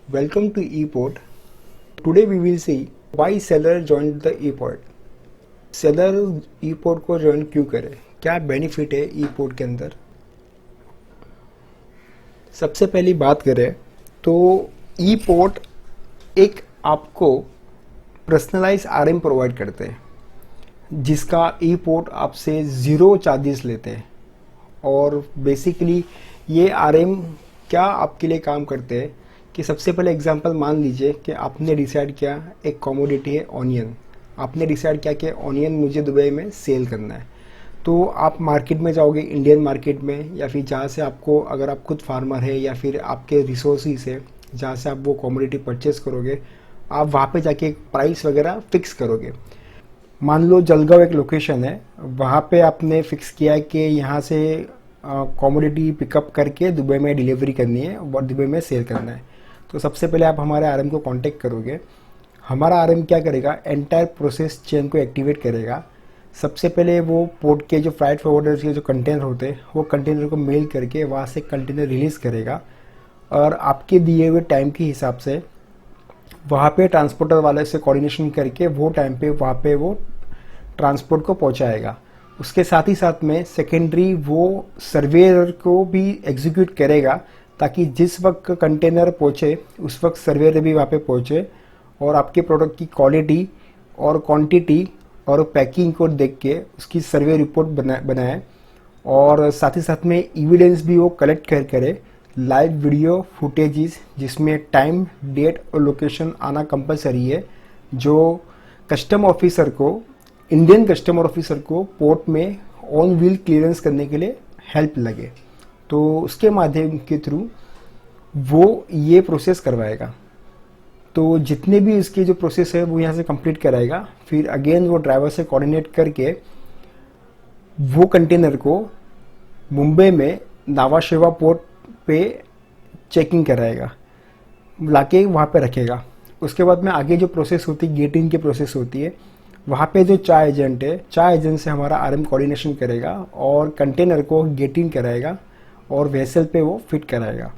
Welcome to ePort. Today we will see why seller joined the ePort. Seller ePort को join क्यों करे, क्या benefit है ePort के अंदर। सबसे पहली बात करें तो ePort एक आपको पर्सनलाइज आरएम प्रोवाइड करते हैं जिसका ePort आपसे ज़ीरो चार्जेस लेते हैं। और बेसिकली ये आरएम क्या आपके लिए काम करते हैं कि सबसे पहले एग्जांपल मान लीजिए कि आपने डिसाइड किया एक कमोडिटी है ऑनियन। आपने डिसाइड किया कि ऑनियन मुझे दुबई में सेल करना है, तो आप मार्केट में जाओगे, इंडियन मार्केट में, या फिर जहाँ से आपको, अगर आप खुद फार्मर है या फिर आपके रिसोर्सेज है जहाँ से आप वो कमोडिटी परचेस करोगे, आप वहाँ पे जाके प्राइस वगैरह फिक्स करोगे। मान लो जलगांव एक लोकेशन है, वहाँ पे आपने फिक्स किया है कि यहाँ से कमोडिटी पिकअप करके दुबई में डिलीवरी करनी है और दुबई में सेल करना है। तो सबसे पहले आप हमारे आरएम को कांटेक्ट करोगे। हमारा आरएम क्या करेगा, एंटायर प्रोसेस चेन को एक्टिवेट करेगा। सबसे पहले वो पोर्ट के जो फ्राइट फॉरवर्डर्स के जो कंटेनर होते हैं वो कंटेनर को मेल करके वहाँ से कंटेनर रिलीज़ करेगा और आपके दिए हुए टाइम के हिसाब से वहाँ पे ट्रांसपोर्टर वाले से कोऑर्डिनेशन करके वो टाइम पे वहाँ पे वो ट्रांसपोर्ट को पहुँचाएगा। उसके साथ ही साथ में सेकेंडरी वो सर्वेयर को भी एग्जीक्यूट करेगा ताकि जिस वक्त कंटेनर पहुँचे उस वक्त सर्वेयर भी वहाँ पे पहुँचे और आपके प्रोडक्ट की क्वालिटी और क्वांटिटी और पैकिंग को देख के उसकी सर्वे रिपोर्ट बनाए और साथ ही साथ में एविडेंस भी वो कलेक्ट करे, लाइव वीडियो फुटेजेस जिसमें टाइम, डेट और लोकेशन आना कंपलसरी है, जो कस्टम ऑफिसर को, इंडियन कस्टमर ऑफिसर को पोर्ट में ऑन व्हील क्लियरेंस करने के लिए हेल्प लगे। तो उसके माध्यम के थ्रू वो ये प्रोसेस करवाएगा। तो जितने भी इसके जो प्रोसेस है वो यहाँ से कंप्लीट कराएगा। फिर अगेन वो ड्राइवर से कोऑर्डिनेट करके वो कंटेनर को मुंबई में नावाशेवा पोर्ट पे चेकिंग कराएगा, लाके वहाँ पे रखेगा। उसके बाद में आगे जो प्रोसेस होती है, गेटिंग की प्रोसेस होती है, वहाँ पे जो चार एजेंट है, चार एजेंट से हमारा आरएम कोऑर्डिनेशन करेगा और कंटेनर को गेटिंग कराएगा और वेसल पे वो फिट कराएगा।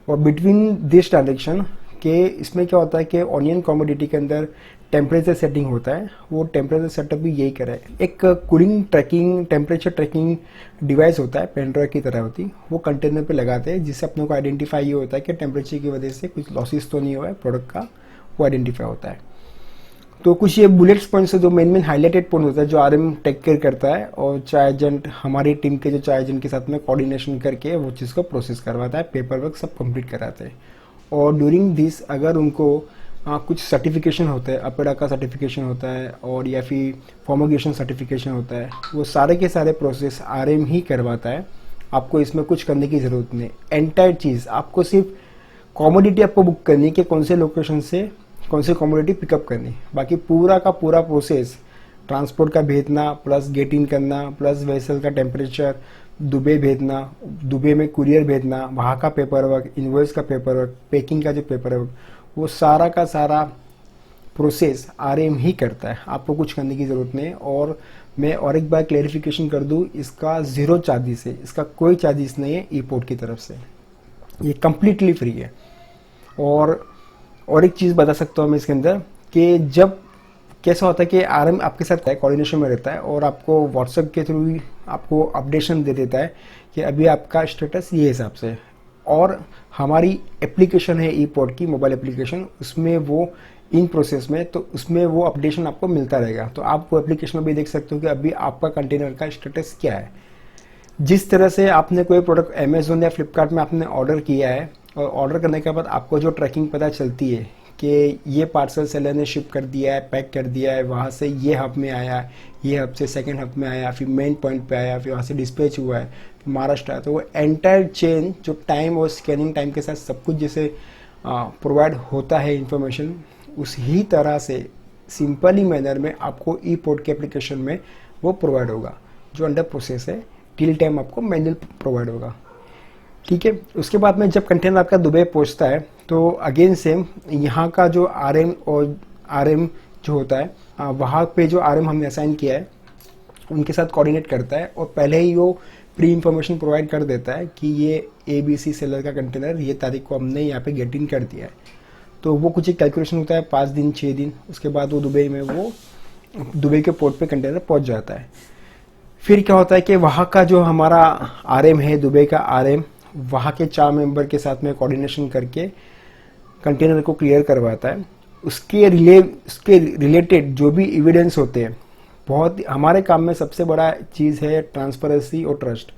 और बिटवीन दिस डायरेक्शन के इसमें क्या होता है कि ऑनियन कमोडिटी के अंदर टेम्परेचर सेटिंग होता है, वो टेम्परेचर सेटअप भी यही करे। एक cooling tracking, temperature tracking device होता है, पेनड्राइव की तरह होती, वो कंटेनर पे लगाते हैं जिससे अपने को आइडेंटिफाई ये होता है कि टेम्परेचर की वजह से कुछ लॉसेस तो नहीं हुआ है प्रोडक्ट का, वो आइडेंटिफाई होता है। तो कुछ ये बुलेट्स पॉइंट्स है जो मेन हाईलाइटेड पॉइंट होता है जो आरएम टेक केयर करता है और चार एजेंट, हमारी टीम के जो चार एजेंट के साथ में कोऑर्डिनेशन करके वो चीज़ को प्रोसेस करवाता है, पेपर वर्क सब कंप्लीट कराते हैं। और ड्यूरिंग दिस अगर उनको कुछ सर्टिफिकेशन होता है, अपेडा का सर्टिफिकेशन होता है और या फिर फॉर्मोगेशन सर्टिफिकेशन होता है, वो सारे के सारे प्रोसेस आरएम ही करवाता है। आपको इसमें कुछ करने की ज़रूरत नहीं। एंटायर चीज़ आपको सिर्फ कमोडिटी आपको बुक करनी है कि कौन से लोकेशन से कौन सी कमोडिटी पिकअप करनी, बाकी पूरा का पूरा प्रोसेस, ट्रांसपोर्ट का भेजना प्लस गेट इन करना प्लस वेसल का टेम्परेचर, दुबई भेजना, दुबई में कुरियर भेजना, वहाँ का पेपर वर्क, इन्वॉइस का पेपर वर्क, पैकिंग का जो पेपर वर्क, वो सारा का सारा प्रोसेस आरएम ही करता है। आपको कुछ करने की ज़रूरत नहीं। और मैं और एक बार क्लेरिफिकेशन कर दूँ, इसका ज़ीरो चार्जेस है, इसका कोई चार्जेस नहीं है ePort की तरफ से, ये कम्प्लीटली फ्री है। और एक चीज़ बता सकता हूँ मैं इसके अंदर कि जब कैसा होता है कि आरएम आपके साथ कोऑर्डिनेशन में रहता है और आपको व्हाट्सएप के थ्रू आपको अपडेशन दे देता है कि अभी आपका स्टेटस ये हिसाब से है। और हमारी एप्लीकेशन है ePort की मोबाइल एप्लीकेशन, उसमें वो इन प्रोसेस में, तो उसमें वो अपडेशन आपको मिलता रहेगा। तो आप वो एप्लीकेशन में भी देख सकते हो कि अभी आपका कंटेनर का स्टेटस क्या है। जिस तरह से आपने कोई प्रोडक्ट अमेजोन या फ्लिपकार्ट में आपने ऑर्डर किया है और ऑर्डर करने के बाद आपको जो ट्रैकिंग पता चलती है कि ये पार्सल सेलर ने शिप कर दिया है, पैक कर दिया है, वहाँ से ये हब में आया, ये हब से सेकंड हब में आया, फिर मेन पॉइंट पे आया, फिर वहाँ से डिस्पैच हुआ है, फिर महाराष्ट्र आया, तो वो एंटायर चेन जो टाइम और स्कैनिंग टाइम के साथ सब कुछ जैसे प्रोवाइड होता है इंफॉर्मेशन, उसी तरह से सिंपली मैनर में आपको ePort के एप्लीकेशन में वो प्रोवाइड होगा, जो अंडर प्रोसेस है। टिल टाइम आपको मैनुअल प्रोवाइड होगा, ठीक है। उसके बाद में जब कंटेनर आपका दुबई पहुंचता है तो अगेन सेम यहाँ का जो आरएम जो होता है वहाँ पे जो आरएम हमने असाइन किया है उनके साथ कोऑर्डिनेट करता है और पहले ही वो प्री इंफॉर्मेशन प्रोवाइड कर देता है कि ये ABC सेलर का कंटेनर ये तारीख को हमने यहाँ पे गेट इन कर दिया है। तो वो कुछ एक कैलकुलेशन होता है 5 दिन 6 दिन, उसके बाद वो दुबई के पोर्ट पे कंटेनर पहुंच जाता है। फिर क्या होता है कि वहाँ का जो हमारा आरएम है, दुबई का आरएम, वहाँ के 4 मेंबर के साथ में कोऑर्डिनेशन करके कंटेनर को क्लियर करवाता है। उसके रिलेटेड जो भी एविडेंस होते हैं, बहुत हमारे काम में सबसे बड़ा चीज़ है ट्रांसपेरेंसी और ट्रस्ट।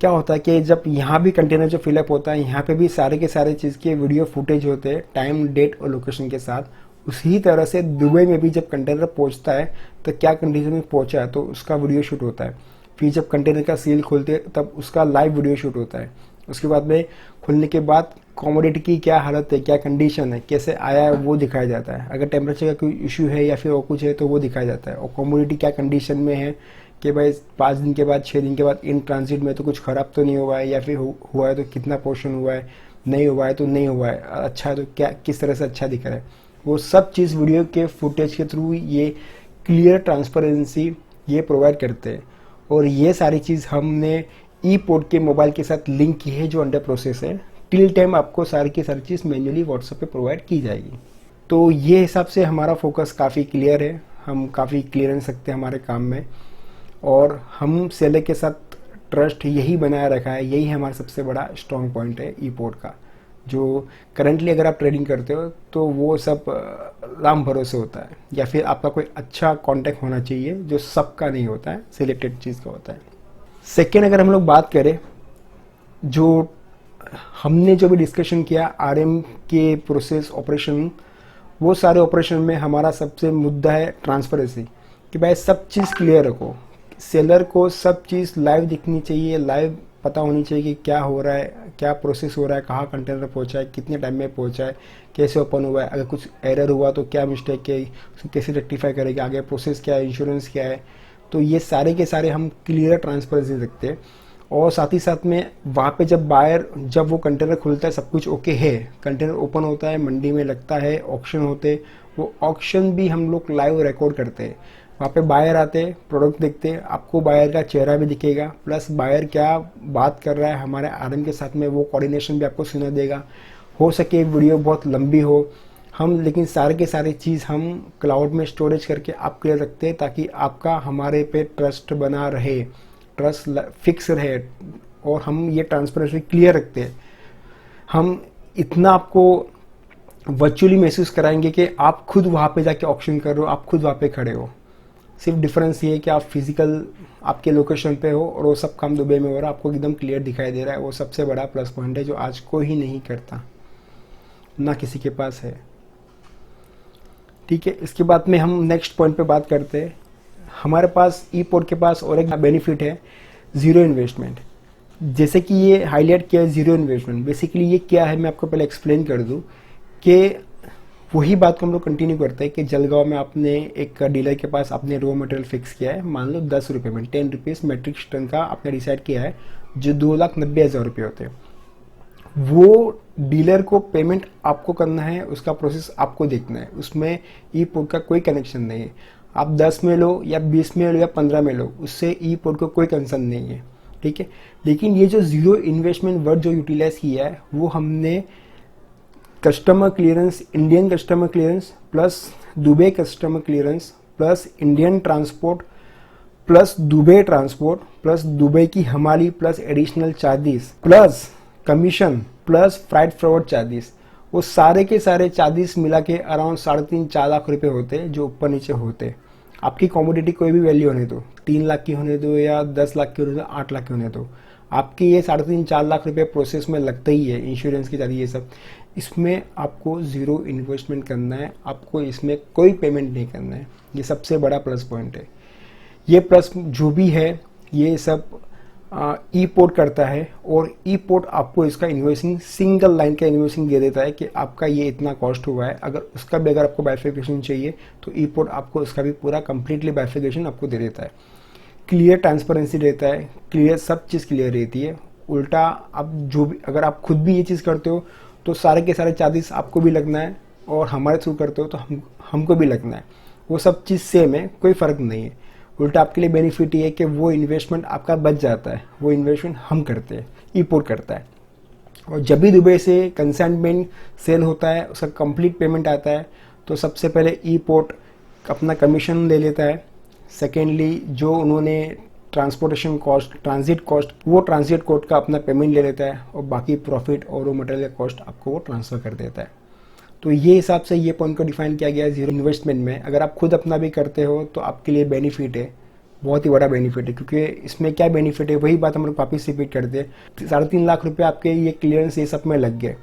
क्या होता है कि जब यहाँ भी कंटेनर जो फिलअप होता है, यहाँ पे भी सारे के सारे चीज़ के वीडियो फुटेज होते हैं टाइम, डेट और लोकेशन के साथ। उसी तरह से दुबई में भी जब कंटेनर पहुँचता है तो क्या कंडीशन में पहुँचा है तो उसका वीडियो शूट होता है। फिर जब कंटेनर का सील खोलते हैं तब उसका लाइव वीडियो शूट होता है। उसके बाद में खुलने के बाद कमोडिटी की क्या हालत है, क्या कंडीशन है, कैसे आया है, वो दिखाया जाता है। अगर टेम्परेचर का कोई इशू है या फिर और कुछ है तो वो दिखाया जाता है। और कमोडिटी क्या कंडीशन में है कि भाई 5 दिन के बाद 6 दिन के बाद इन ट्रांजिट में तो कुछ ख़राब तो नहीं हुआ है, या फिर हुआ है तो कितना पोर्शन हुआ है, नहीं हुआ है तो नहीं हुआ है, अच्छा है तो क्या किस तरह से अच्छा दिख रहा है, वो सब चीज़ वीडियो के फुटेज के थ्रू ये क्लियर ट्रांसपेरेंसी ये प्रोवाइड करते हैं। और ये सारी चीज़ हमने ई पोर्ट के मोबाइल के साथ लिंक की है जो अंडर प्रोसेस है। टिल टाइम आपको सारी की सारी चीज़ मैन्युअली व्हाट्सएप पे प्रोवाइड की जाएगी। तो ये हिसाब से हमारा फोकस काफ़ी क्लियर है, हम काफ़ी क्लियर रह सकते हैं हमारे काम में। और हम सेलर के साथ ट्रस्ट यही बनाए रखा है, यही हमारा सबसे बड़ा स्ट्रॉन्ग पॉइंट है ई पोर्ट का। जो करंटली अगर आप ट्रेडिंग करते हो तो वो सब राम भरोसे होता है, या फिर आपका कोई अच्छा कॉन्टैक्ट होना चाहिए जो सबका नहीं होता है, सिलेक्टेड चीज़ का होता है। सेकेंड, अगर हम लोग बात करें, जो हमने जो भी डिस्कशन किया आरएम के प्रोसेस ऑपरेशन, वो सारे ऑपरेशन में हमारा सबसे मुद्दा है ट्रांसपेरेंसी, कि भाई सब चीज़ क्लियर रखो। सेलर को सब चीज़ लाइव दिखनी चाहिए, लाइव पता होनी चाहिए कि क्या हो रहा है, क्या प्रोसेस हो रहा है, कहाँ कंटेनर पहुंचा है, कितने टाइम में पहुंचा है, कैसे ओपन हुआ है, अगर कुछ एरर हुआ तो क्या मिस्टेक है, उसको कैसे रेक्टिफाई करेगा, आगे प्रोसेस क्या है, इंश्योरेंस क्या है। तो ये सारे के सारे हम क्लियर ट्रांसपेरेंसी रखते हैं। और साथ ही साथ में वहाँ पे जब वो कंटेनर खुलता है सब कुछ ओके है, कंटेनर ओपन होता है, मंडी में लगता है, ऑक्शन होते, वो ऑक्शन भी हम लोग लाइव रिकॉर्ड करते हैं। वहाँ पे बायर आते हैं, प्रोडक्ट देखते हैं, आपको बायर का चेहरा भी दिखेगा, प्लस बायर क्या बात कर रहा है हमारे आरएम के साथ में वो कोऑर्डिनेशन भी आपको सुना देगा। हो सके वीडियो बहुत लंबी हो, हम लेकिन सारे के सारे चीज़ हम क्लाउड में स्टोरेज करके आप क्लियर रखते हैं, ताकि आपका हमारे पे ट्रस्ट बना रहे, ट्रस्ट फिक्स रहे। और हम ये ट्रांसपेरेंसी क्लियर रखते हैं। हम इतना आपको वर्चुअली महसूस कराएंगे कि आप खुद वहाँ पे जाके ऑप्शन कर रहे हो, आप खुद वहाँ पे खड़े हो। सिर्फ डिफरेंस ये है कि आप फिजिकल आपके लोकेशन पे हो और वो सब काम दुबई में हो रहा है, आपको एकदम क्लियर दिखाई दे रहा है। वो सबसे बड़ा प्लस पॉइंट है जो आज कोई ही नहीं करता, ना किसी के पास है। ठीक है, इसके बाद में हम नेक्स्ट पॉइंट पे बात करते हैं। हमारे पास ई पोर्ट के पास और एक बेनिफिट है, ज़ीरो इन्वेस्टमेंट। जैसे कि ये हाईलाइट किया है ज़ीरो इन्वेस्टमेंट, बेसिकली ये क्या है मैं आपको पहले एक्सप्लेन कर दूं कि वही बात को हम लोग कंटिन्यू करते हैं कि जलगांव में आपने एक डीलर के पास आपने रॉ मटेरियल फिक्स किया है, मान लो 10 रुपये में, 10 रुपीज़ मेट्रिक टन का आपने डिसाइड किया है, जो 2,90,000 रुपये होते हैं। वो डीलर को पेमेंट आपको करना है, उसका प्रोसेस आपको देखना है, उसमें ई पोर्ट का कोई कनेक्शन नहीं है। आप 10 में लो या 20 में लो या 15 में लो, उससे ई पोर्ट को कोई कंसर्न नहीं है। ठीक है, लेकिन ये जो जीरो इन्वेस्टमेंट वर्ड जो यूटिलाइज किया है वो हमने customer clearance, Indian customer clearance plus Dubai customer clearance plus Indian transport plus Dubai transport plus Dubai की हमारी plus additional charges plus commission plus freight forward charges, वो सारे के सारे चार्जेस मिला के अराउंड 3.5-4 लाख रुपए होते हैं जो ऊपर नीचे होते हैं। आपकी कमोडिटी कोई भी वैल्यू होने दो, 3 लाख की होने दो या 10 लाख की होने दो, 8 लाख की होने दो, आपकी ये 3.5-4 लाख रुपए प्रोसेस में लगता ही है, इंश्योरेंस की जाती है ये सब। इसमें आपको ज़ीरो इन्वेस्टमेंट करना है, आपको इसमें कोई पेमेंट नहीं करना है। ये सबसे बड़ा प्लस पॉइंट है। ये प्लस जो भी है ये सब ई पोर्ट करता है, और ई पोर्ट आपको इसका इन्वॉइसिंग सिंगल लाइन का इन्वॉइसिंग दे देता है कि आपका ये इतना कॉस्ट हुआ है। अगर उसका भी अगर आपको बाइफिकेशन चाहिए तो ई पोर्ट आपको उसका भी पूरा कंप्लीटली बाइफिकेशन आपको दे देता है, क्लियर ट्रांसपेरेंसी देता है, क्लियर सब चीज़ क्लियर रहती है। उल्टा अब जो भी अगर आप खुद भी ये चीज़ करते हो तो सारे के सारे चार्जेस आपको भी लगना है, और हमारे थ्रू करते हो तो हमको भी लगना है। वो सब चीज़ सेम है, कोई फ़र्क नहीं है। उल्टा आपके लिए बेनिफिट ये है कि वो इन्वेस्टमेंट आपका बच जाता है, वो इन्वेस्टमेंट हम करते हैं, ई पोर्ट करता है। और जब भी दुबई से कंसाइनमेंट सेल होता है, उसका कंप्लीट पेमेंट आता है, तो सबसे पहले ई पोर्ट अपना कमीशन ले लेता है। सेकेंडली जो उन्होंने ट्रांसपोर्टेशन कॉस्ट, ट्रांजिट कॉस्ट, वो ट्रांजिट कॉस्ट का अपना पेमेंट ले लेता है, और बाकी प्रॉफिट और रॉ मटेरियल का कॉस्ट आपको वो ट्रांसफ़र कर देता है। तो ये हिसाब से ये पॉइंट को डिफाइन किया गया है जीरो इन्वेस्टमेंट में। अगर आप खुद अपना भी करते हो तो आपके लिए बेनिफिट है, बहुत ही बड़ा बेनिफिट है। क्योंकि इसमें क्या बेनिफिट है, वही बात हम लोग वापिस रिपीट करते हैं। 3.5 लाख रुपये आपके ये क्लियरेंस ये सब में लग गए,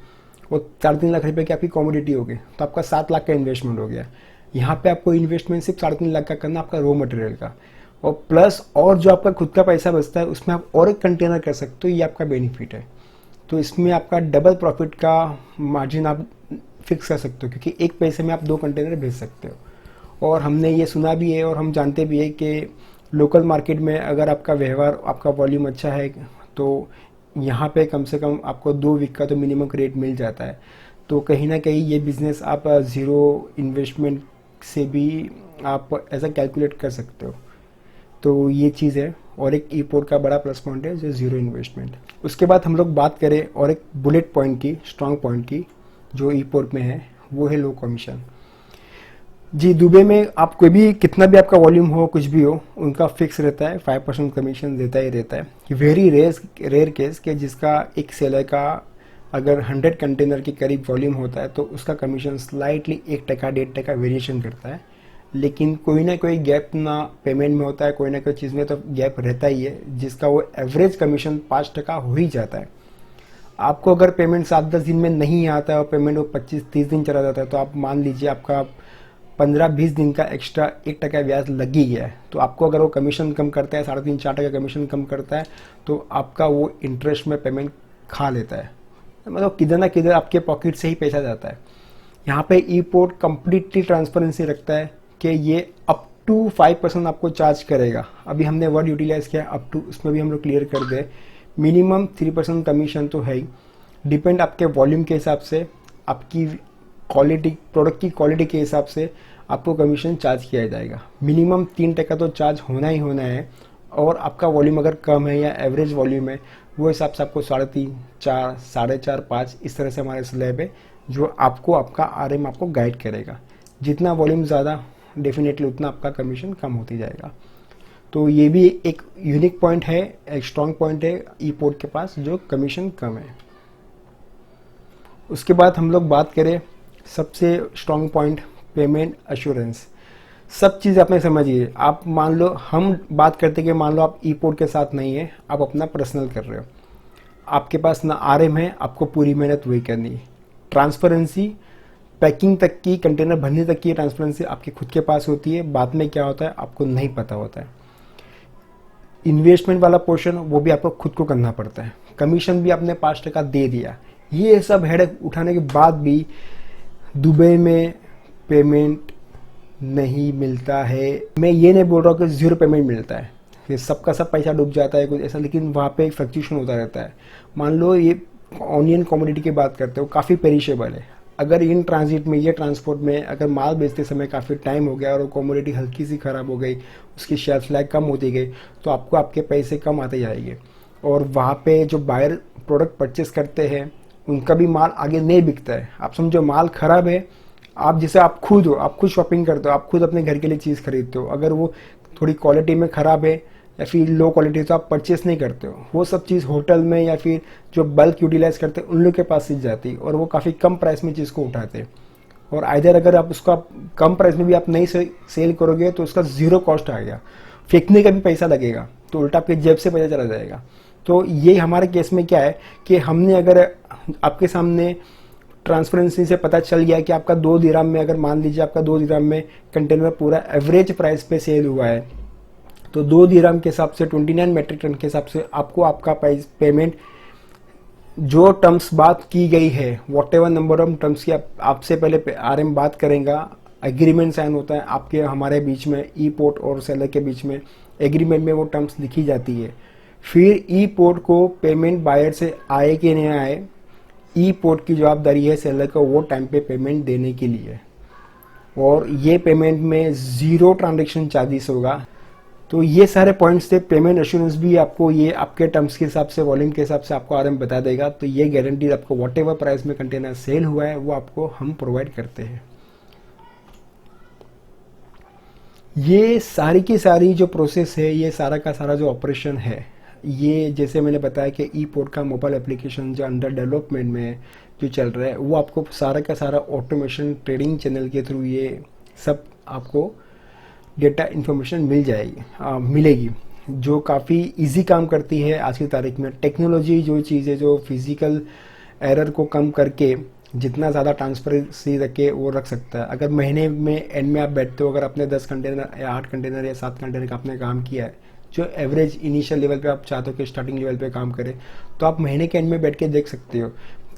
और 3.5 लाख रुपये की आपकी कमोडिटी हो गई, तो आपका 7 लाख का इन्वेस्टमेंट हो गया। यहाँ पे आपको इन्वेस्टमेंट सिर्फ 3.5 लाख का करना, आपका रॉ मटेरियल का, और प्लस और जो आपका खुद का पैसा बचता है उसमें आप और एक कंटेनर कर सकते हो, ये आपका बेनिफिट है। तो इसमें आपका डबल प्रॉफिट का मार्जिन आप फिक्स कर सकते हो, क्योंकि एक पैसे में आप 2 कंटेनर भेज सकते हो। और हमने ये सुना भी है और हम जानते भी है कि लोकल मार्केट में अगर आपका व्यवहार, आपका वॉल्यूम अच्छा है, तो यहाँ पे कम से कम आपको 2 वीक का तो मिनिमम रेट मिल जाता है। तो कहीं ना कहीं ये बिज़नेस आप ज़ीरो इन्वेस्टमेंट से भी आप ऐसा कैलकुलेट कर सकते हो। तो ये चीज़ है, और एक ई पोर्ट का बड़ा प्लस पॉइंट है जो ज़ीरो इन्वेस्टमेंट। उसके बाद हम लोग बात करें और एक बुलेट पॉइंट की, स्ट्रॉन्ग पॉइंट की, जो ई पोर्ट में है, वो है लो कमीशन। जी, दुबई में आप कोई भी, कितना भी आपका वॉल्यूम हो, कुछ भी हो, उनका फिक्स रहता है, 5% कमीशन देता ही रहता है। वेरी रेयर केस के जिसका एक सेलर का अगर 100 कंटेनर के करीब वॉल्यूम होता है तो उसका कमीशन स्लाइटली 1%, 1.5% वेरिएशन करता है। लेकिन कोई ना कोई गैप ना पेमेंट में होता है, कोई ना कोई चीज़ में तो गैप रहता ही है, जिसका वो एवरेज कमीशन 5% हो ही जाता है। आपको अगर पेमेंट 7-10 दिन में नहीं आता है और पेमेंट वो 25-30 दिन चला जाता है, तो आप मान लीजिए आपका 15-20 दिन का एक्स्ट्रा 1% ब्याज लग ही गया है। तो आपको अगर वो कमीशन कम करता है, 3.5-4% कमीशन कम करता है, तो आपका वो इंटरेस्ट में पेमेंट खा लेता है, मतलब किधर ना किधर आपके पॉकेट से ही पैसा जाता है। यहाँ पे ई पोर्ट कम्प्लीटली ट्रांसपेरेंसी रखता है कि ये अप टू 5% आपको चार्ज करेगा। अभी हमने वर्ड यूटिलाइज किया अप टू, उसमें भी हम लोग क्लियर कर दे। मिनिमम 3% कमीशन तो है ही, डिपेंड आपके वॉल्यूम के हिसाब से, आपकी क्वालिटी, प्रोडक्ट की क्वालिटी के हिसाब से आपको कमीशन चार्ज किया जाएगा। मिनिमम 3% तो चार्ज होना ही होना है, और आपका वॉल्यूम अगर कम है या एवरेज वॉल्यूम है, वो हिसाब से आपको 3.5, 4, 4.5, 5 इस तरह से हमारे स्लैब है, जो आपको आपका आरएम आपको गाइड करेगा। जितना वॉल्यूम ज़्यादा, डेफिनेटली उतना आपका कमीशन कम होती जाएगा। तो ये भी एक यूनिक पॉइंट है, एक स्ट्रॉन्ग पॉइंट है ई पोर्ट के पास, जो कमीशन कम है। उसके बाद हम लोग बात करें सबसे स्ट्रॉन्ग पॉइंट, पेमेंट एश्योरेंस। सब चीज़ आपने समझिए। आप मान लो, हम बात करते कि मान लो आप ई पोर्ट के साथ नहीं है, आप अपना पर्सनल कर रहे हो, आपके पास ना आरएम है, आपको पूरी मेहनत वही करनी है। ट्रांसपेरेंसी पैकिंग तक की, कंटेनर भरने तक की ट्रांसपेरेंसी आपके खुद के पास होती है। बाद में क्या होता है आपको नहीं पता होता है। इन्वेस्टमेंट वाला पोर्शन वो भी आपको खुद को करना पड़ता है। कमीशन भी आपने 5% दे दिया। ये सब हेडेक उठाने के बाद भी दुबई में पेमेंट नहीं मिलता है। मैं ये नहीं बोल रहा हूँ कि ज़ीरो पेमेंट मिलता है, ये सबका सब पैसा डूब जाता है कुछ ऐसा, लेकिन वहाँ पे एक फ्लक्चुएशन होता रहता है। मान लो ये ऑनियन कमोडिटी की बात करते हो, काफ़ी पेरिशेबल है। अगर इन ट्रांजिट में, ये ट्रांसपोर्ट में अगर माल बेचते समय काफ़ी टाइम हो गया और वो कमोडिटी हल्की सी ख़राब हो गई, उसकी शेल्फ लाइफ कम होती गई, तो आपको आपके पैसे कम आते जाएंगे। और वहाँ पे जो बायर प्रोडक्ट परचेस करते हैं उनका भी माल आगे नहीं बिकता है। आप समझो माल ख़राब है, आप जैसे आप खुद हो, आप खुद शॉपिंग करते हो, आप खुद अपने घर के लिए चीज़ खरीदते हो, अगर वो थोड़ी क्वालिटी में ख़राब है या फिर लो क्वालिटी, तो आप परचेस नहीं करते हो। वो सब चीज़ होटल में या फिर जो बल्क यूटिलाइज करते हैं उन लोग के पास सीख जाती है, और वो काफ़ी कम प्राइस में चीज़ को उठाते हैं। और आइदर अगर आप उसका कम प्राइस में भी आप नहीं सेल करोगे तो उसका ज़ीरो कॉस्ट आएगा, फेंकने का भी पैसा लगेगा, तो उल्टा आपके जेब से पैसा चला जाएगा। तो ये हमारे केस में क्या है कि हमने अगर आपके सामने ट्रांसपेरेंसी से पता चल गया कि आपका 2 दिरहम में, अगर मान लीजिए आपका 2 दिरहम में कंटेनर पूरा एवरेज प्राइस पे सेल हुआ है, तो 2 दिरहम के हिसाब से 29 मेट्रिक टन के हिसाब से आपको आपका पेमेंट, जो टर्म्स बात की गई है, what ever number of terms की आपसे पहले आरएम बात करेगा, एग्रीमेंट साइन होता है आपके हमारे बीच में, ई पोर्ट और सेलर के बीच में। एग्रीमेंट में वो टर्म्स लिखी जाती है। फिर ई पोर्ट को पेमेंट बायर से आए कि नहीं आए, ई पोर्ट की जवाबदारी है सेलर को वो टाइम पे पेमेंट देने के लिए। और ये पेमेंट में ज़ीरो ट्रांजैक्शन चार्जेस होगा। तो ये सारे पॉइंट्स थे। पेमेंट एश्योरेंस भी आपको ये आपके टर्म्स के हिसाब से, वॉल्यूम के हिसाब से आपको आरएम बता देगा। तो ये गारंटी आपको वॉट एवर प्राइस में कंटेनर सेल हुआ है वो आपको हम प्रोवाइड करते हैं। ये सारी की सारी जो प्रोसेस है, ये सारा का सारा जो ऑपरेशन है, ये जैसे मैंने बताया कि ई पोर्ट का मोबाइल एप्लीकेशन जो अंडर डेवलपमेंट में जो चल रहा है, वो आपको सारा का सारा ऑटोमेशन ट्रेडिंग चैनल के थ्रू ये सब आपको डेटा इन्फॉर्मेशन मिलेगी, जो काफ़ी इजी काम करती है आज की तारीख में। टेक्नोलॉजी जो चीज़ है, जो फिजिकल एरर को कम करके जितना ज़्यादा ट्रांसपेरेंसी रखे वो रख सकता है। अगर महीने में एंड में आप बैठते हो, अगर आपने 10 कंटेनर या 8 कंटेनर या 7 कंटेनर का आपने काम किया है, जो एवरेज इनिशियल लेवल पे आप चाहते हो कि स्टार्टिंग लेवल पे काम करे, तो आप महीने के एंड में बैठ के देख सकते हो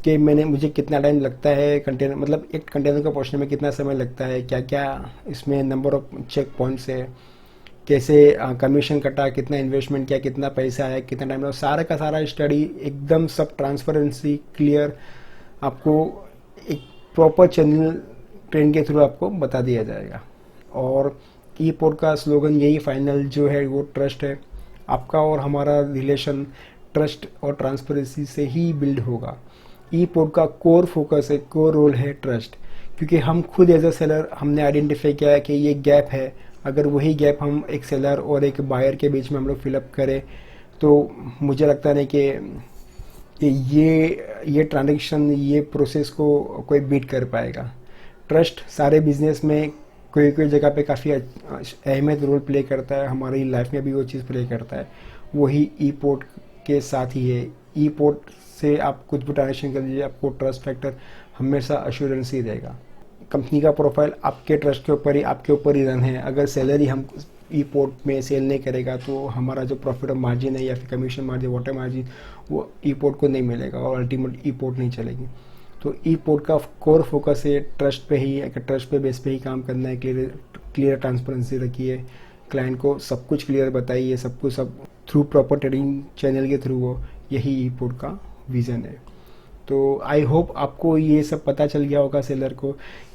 कि मुझे कितना टाइम लगता है कंटेनर, मतलब एक कंटेनर को पहुंचने में कितना समय लगता है, क्या क्या इसमें नंबर ऑफ चेक पॉइंट्स है, कैसे कमीशन कटा, कितना इन्वेस्टमेंट किया, कितना पैसा आया, कितना टाइम लगा, सारा का सारा स्टडी एकदम सब ट्रांसपेरेंसी क्लियर आपको एक प्रॉपर चैनल ट्रेन के थ्रू आपको बता दिया जाएगा। और ई पोर्ट का स्लोगन यही फाइनल जो है वो ट्रस्ट है। आपका और हमारा रिलेशन ट्रस्ट और ट्रांसपेरेंसी से ही बिल्ड होगा। ई पोर्ट का कोर फोकस है, कोर रोल है ट्रस्ट, क्योंकि हम खुद एज अ सेलर हमने आइडेंटिफाई किया है कि ये गैप है। अगर वही गैप हम एक सेलर और एक बायर के बीच में हम लोग फिलअप करें, तो मुझे लगता नहीं कि ये ट्रांजेक्शन, ये प्रोसेस को कोई बीट कर पाएगा। ट्रस्ट सारे बिजनेस में कोई कोई जगह पे काफ़ी अहमियत रोल प्ले करता है, हमारी लाइफ में भी वो चीज़ प्ले करता है। वही ई पोर्ट के साथ ही है। ई पोर्ट से आप कुछ भी ट्रांजेक्शन कर लीजिए, आपको ट्रस्ट फैक्टर हमेशा अश्योरेंस ही रहेगा। कंपनी का प्रोफाइल आपके ट्रस्ट के ऊपर ही, आपके ऊपर ही रन है। अगर सैलरी हम ई पोर्ट में सेल नहीं करेगा तो हमारा जो प्रॉफिट और मार्जिन है या फिर कमीशन मार्जिन, वाटर मार्जिन, वो ई पोर्ट को नहीं मिलेगा और अल्टीमेट ई पोर्ट नहीं चलेगी। तो ई पोर्ट का कोर फोकस है ट्रस्ट पे ही, ट्रस्ट पे बेस पे ही काम करना है। क्लियर ट्रांसपेरेंसी रखिए, क्लाइंट को सब कुछ क्लियर बताइए, सब कुछ सब थ्रू प्रॉपर ट्रेडिंग चैनल के थ्रू हो, यही ई पोर्ट का विज़न है। तो आई होप आपको ये सब पता चल गया होगा सेलर को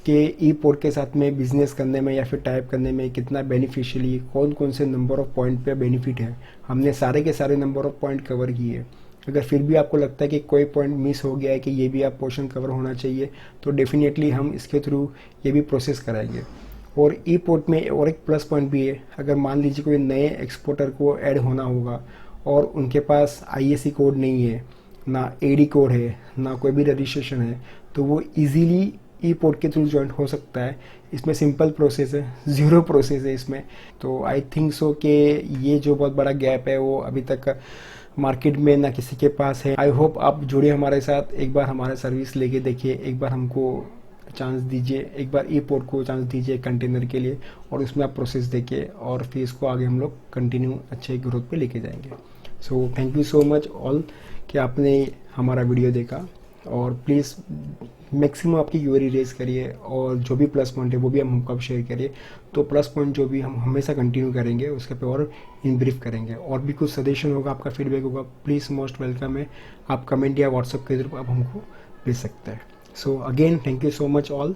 कि ई पोर्ट के साथ में बिजनेस करने में या फिर टाइप करने में कितना बेनिफिशियली, कौन कौन से नंबर ऑफ पॉइंट पे बेनिफिट है। हमने सारे के सारे नंबर ऑफ पॉइंट कवर किए। अगर फिर भी आपको लगता है कि कोई पॉइंट मिस हो गया है, कि ये भी आप पोर्शन कवर होना चाहिए, तो डेफिनेटली हम इसके थ्रू ये भी प्रोसेस कराएंगे। और ई पोर्ट में और एक प्लस पॉइंट भी है। अगर मान लीजिए कोई नए एक्सपोर्टर को ऐड होना होगा और उनके पास आईएससी कोड नहीं है, ना एडी कोड है, ना कोई भी रजिस्ट्रेशन है, तो वो इजीली ई पोर्ट के थ्रू ज्वाइन हो सकता है। इसमें सिंपल प्रोसेस है, ज़ीरो प्रोसेस है इसमें। तो आई थिंक सो कि ये जो बहुत बड़ा गैप है वो अभी तक मार्केट में ना किसी के पास है। आई होप आप जुड़े हमारे साथ, एक बार हमारा सर्विस लेके देखिए, एक बार हमको चांस दीजिए, एक बार ई पोर्ट को चांस दीजिए कंटेनर के लिए, और उसमें आप प्रोसेस देखिए और फिर इसको आगे हम लोग कंटिन्यू अच्छे ग्रोथ पे लेके जाएंगे। So thank you so much all कि आपने हमारा वीडियो देखा, और प्लीज़ मैक्सिमम आपकी क्वेरी रेज करिए, और जो भी प्लस पॉइंट है वो भी हम हमको शेयर करिए। तो प्लस पॉइंट जो भी हम हमेशा कंटिन्यू करेंगे, उसके पे और इन ब्रीफ करेंगे। और भी कुछ सजेशन होगा, आपका फीडबैक होगा, प्लीज़ मोस्ट वेलकम है। आप कमेंट या व्हाट्सअप के थ्रू आप हमको भेज सकते हैं। So again thank you so much all.